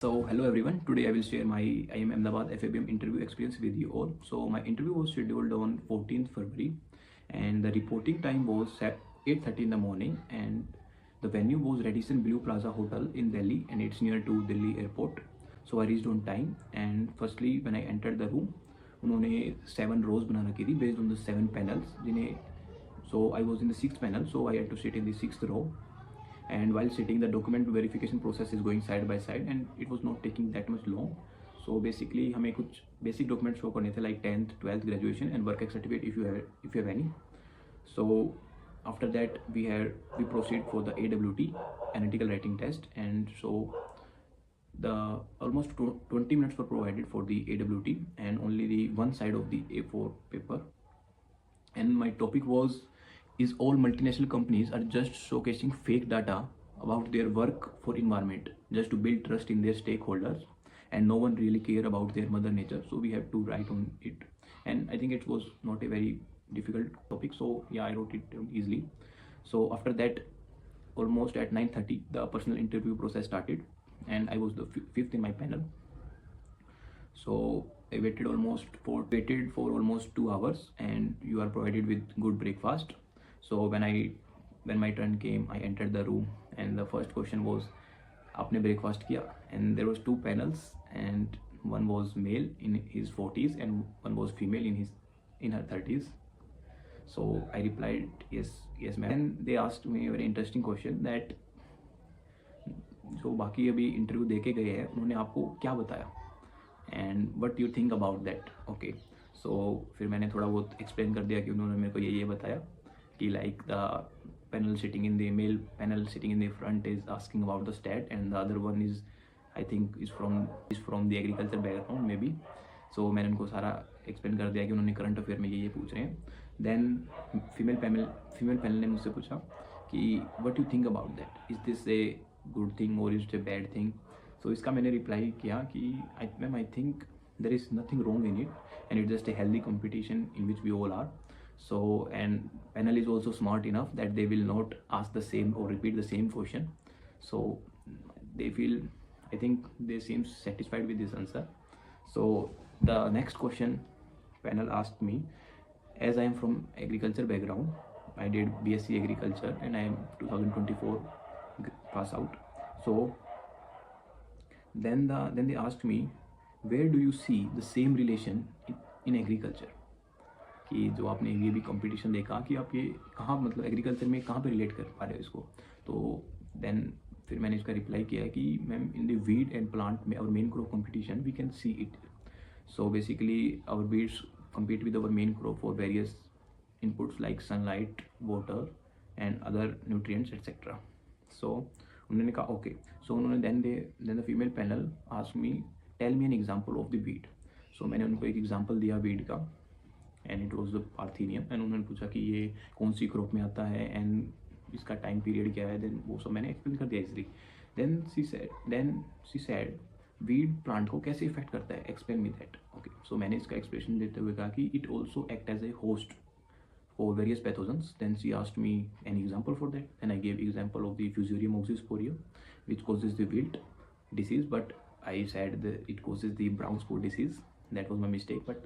So hello everyone, today I will share my IIM-Ahmedabad FABM interview experience with you all. So my interview was scheduled on 14th February and the reporting time was at 8:30 in the morning, and the venue was Radisson Blue Plaza Hotel in Delhi, and it's near to Delhi airport. So I reached on time, and firstly when I entered the room, उन्होंने 7 rows बना रखी थी based on the 7 panels जिन्हें, so I was in the 6th panel, so I had to sit in the 6th row. And while sitting, the document verification process is going side by side and it was not taking that much long. So basically हमें कुछ basic documents show करने थे, like 10th 12th graduation and work certificate if you have any. So after that we proceed for the AWT, analytical writing test, and so the almost 20 minutes were provided for the AWT and only the one side of the A4 paper. And my topic was, is all multinational companies are just showcasing fake data about their work for environment just to build trust in their stakeholders, and no one really care about their mother nature. So we have to write on it, and I think it was not a very difficult topic, so yeah, I wrote it easily. So after that, almost at 9:30 the personal interview process started, and I was the fifth in my panel. So I waited for almost 2 hours, and you are provided with good breakfast. So when my turn came, I entered the room, and the first question was, आपने breakfast किया? And there was 2 panels, and one was male in his 40s and one was female in her 30s. So I replied, yes ma'am. And they asked me a very interesting question that जो बाकी अभी interview दे के गए हैं उन्होंने आपको क्या बताया, and what you think about that. Okay, so फिर मैंने थोड़ा बहुत एक्सप्लेन कर दिया कि उन्होंने मेरे को ये बताया कि like the panel sitting in the male panel sitting in the front is asking about the stat, and the other one is, I think, is from the agriculture background maybe. So मैंने उनको सारा explain कर दिया कि उन्होंने current affair में ये पूछ रहे हैं. देन फीमेल पैनल ने मुझसे पूछा कि what you think about that, is this a good thing और इज ए बैड थिंग. सो इसका मैंने रिप्लाई किया कि ma'am I think there is nothing wrong in it, and it's just a healthy competition in which we all are. So, and panel is also smart enough that they will not ask the same or repeat the same question. So they feel, I think they seem satisfied with this answer. So the next question panel asked me, as I am from agriculture background, I did BSc agriculture and I am 2024 pass out. So then they asked me, where do you see the same relation in agriculture, कि जो आपने ये भी competition देखा कि आप ये कहाँ, मतलब एग्रीकल्चर में कहाँ पे रिलेट कर पा रहे हो इसको. तो देन फिर मैंने इसका रिप्लाई किया कि ma'am in the weed and plant में our main crop competition we can see it. So basically our weeds compete with our main crop for various inputs like sunlight, water and other nutrients, etc. So उन्होंने कहा okay. सो उन्होंने then the female panel asked me, tell me an example of the weed. सो मैंने उनको एक example दिया weed का, and it was the parthenium. And उन्होंने पूछा कि ये कौन सी क्रॉप में आता है एंड इसका टाइम पीरियड क्या है. देन वो सब मैंने एक्सप्लेन कर दिया easily. Then she said weed plant को कैसे इफेक्ट करता है, explain me that. Okay, so मैंने इसका एक्सप्लेनेशन देते हुए कहा कि it also act as a host for various pathogens. Then she asked me an example for that, and I gave example of the Fusarium oxysporum which causes the wilt disease, but I said it causes the brown spot disease. That was my mistake, but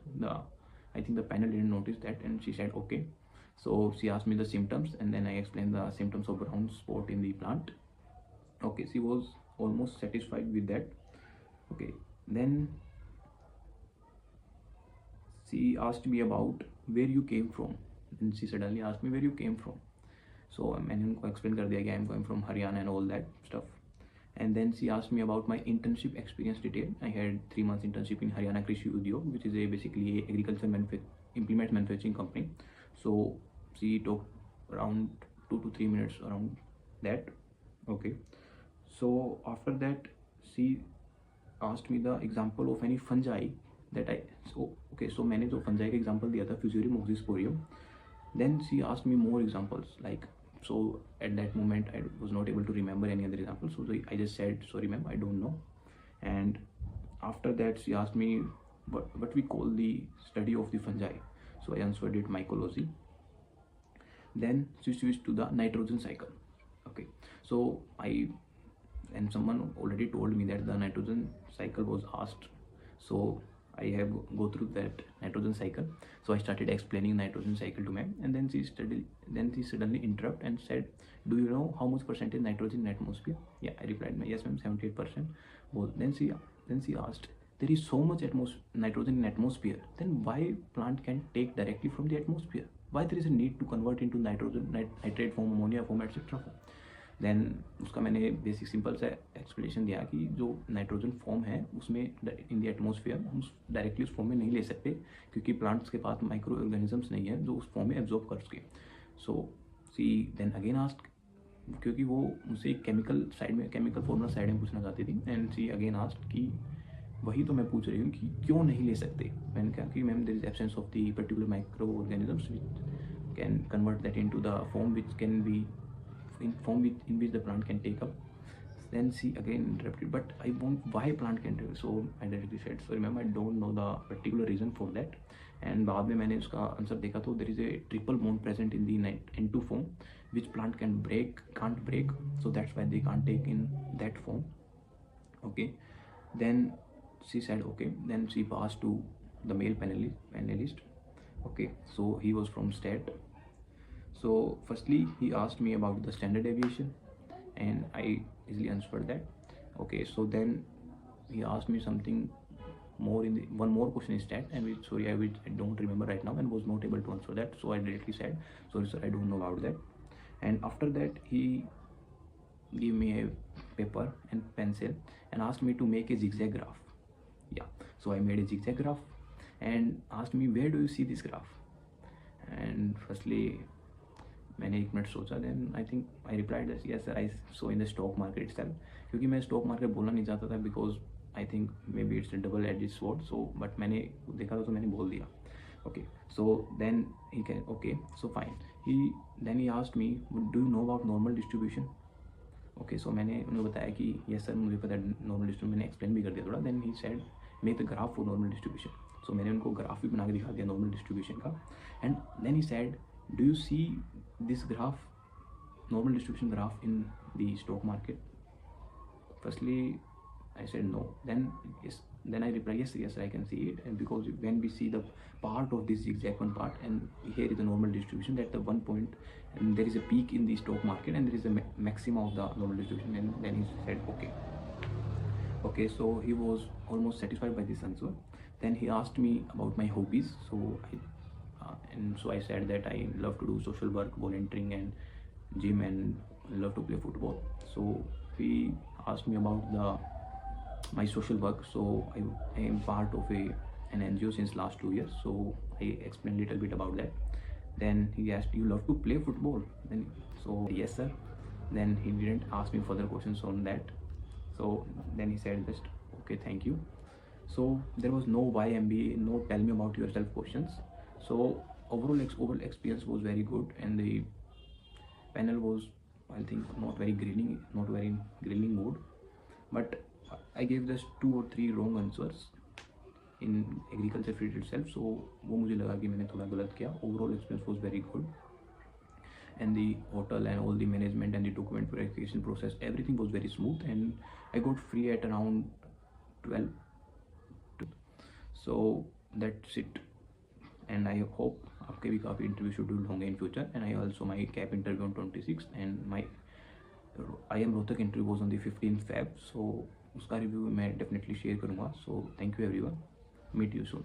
I think the panel didn't notice that, and she said okay. So she asked me the symptoms, and then I explained the symptoms of brown spot in the plant. Okay, she was almost satisfied with that. Okay, then she asked me about where you came from, and she suddenly asked me where you came from. So मैंने उनको explain कर दिया कि I am going from Haryana and all that stuff. And then she asked me about my internship experience detail. I had 3 months internship in Haryana Krishi Udyog, which is basically a agriculture implement manufacturing company. So she talked around 2 to 3 minutes around that. Okay, so after that she asked me the example of any fungi that so मैंने जो fungi का example दिया था Fusarium oxysporium. Then she asked me more examples, like, so at that moment I was not able to remember any other example, so I just said sorry ma'am, I don't know. And after that she asked me what we call the study of the fungi. So I answered it mycology. Then she switched to the nitrogen cycle. Okay, so I and someone already told me that the nitrogen cycle was asked, so I have go through that nitrogen cycle. So I started explaining nitrogen cycle to ma'am, and then she suddenly interrupt and said, do you know how much percentage nitrogen in atmosphere? Yeah, I replied, yes ma'am, 78%. Well, then she asked, there is so much nitrogen in atmosphere, then why plant can take directly from the atmosphere? Why there is a need to convert into nitrate form, ammonia form, etc. Then उसका मैंने basic simple सा explanation दिया कि जो nitrogen form है उसमें in the atmosphere हम directly उस फॉर्म में नहीं ले सकते, क्योंकि प्लांट्स के पास माइक्रो ऑर्गेनिजम्स नहीं है जो उस फॉर्म में एब्जॉर्ब कर सके. सो सी देन अगेन आस्क, क्योंकि वो मुझसे केमिकल साइड में, केमिकल फॉर्मूला साइड में पूछना चाहती थी, एंड सी अगेन आस्क कि वही तो मैं पूछ रही हूँ कि क्यों नहीं ले सकते. मैंने कहा कि ma'am there is absence of the particular microorganisms which can convert that into the form which can be in form in which the plant can take up. Then she again interrupted, but I want why plant can take. So I directly said, so remember I don't know the particular reason for that. And बाद में मैंने उसका answer देखा तो there is a triple bond present in the N2 form which plant can't break, so that's why they can't take in that form. Okay, then she said okay, then she passed to the male panelist. Okay, so he was from state. So firstly he asked me about the standard deviation and I easily answered that. Okay, so then he asked me something more in the one more question is that, and which sorry I don't remember right now and was not able to answer that. So I directly said, sorry sir, I don't know about that. And after that he gave me a paper and pencil and asked me to make a zigzag graph. Yeah, so I made a zigzag graph and asked me, where do you see this graph? And firstly मैंने एक minute सोचा, then I think I replied that yes sir, I saw in the stock market itself, क्योंकि मैं stock market बोलना नहीं चाहता था because I think maybe it's double edged sword. So but मैंने देखा था तो मैंने बोल दिया. Okay, so then he can okay, so fine. He then he asked me, do you know about normal distribution? Okay, so मैंने उन्हें बताया कि यस सर मुझे पता है नॉर्मल डिस्ट्रीब्यूशन, मैंने एक्सप्लेन भी कर दिया थोड़ा. Then he said make the graph for normal distribution. So मैंने उनको ग्राफ भी बना के दिखा दिया नॉर्मल डिस्ट्रीब्यूशन का. And then he said, do you see this graph, normal distribution graph in the stock market? Firstly I said no. Then I replied, yes I can see it, and because when we see the part of this zigzag one part, and here is the normal distribution, that the one point and there is a peak in the stock market and there is a maximum of the normal distribution. And then he said okay, so he was almost satisfied by this answer. Then he asked me about my hobbies. So I said that I love to do social work, volunteering and gym, and love to play football. So he asked me about my social work. So I am part of an NGO since last 2 years. So I explained a little bit about that. Then he asked, you love to play football? Then so yes sir. Then he didn't ask me further questions on that. So then he said just okay, thank you. So there was no why MBA, no tell me about yourself questions. So overall experience was very good, and the panel was, I think, not very grilling mood, but I gave just 2 or 3 wrong answers in agriculture field itself. So वो मुझे लगा कि मैंने थोड़ा गलत किया. Overall experience was very good, and the hotel and all the management and the document verification process, everything was very smooth, and I got free at around 12. So that's it, and I hope आपके भी काफ़ी interview schedule होंगे in future. And I also my CAP interview on 26, and my IIM Rohtak interview was on the 15th Feb. So उसका review मैं definitely share करूँगा. So thank you everyone, meet you soon.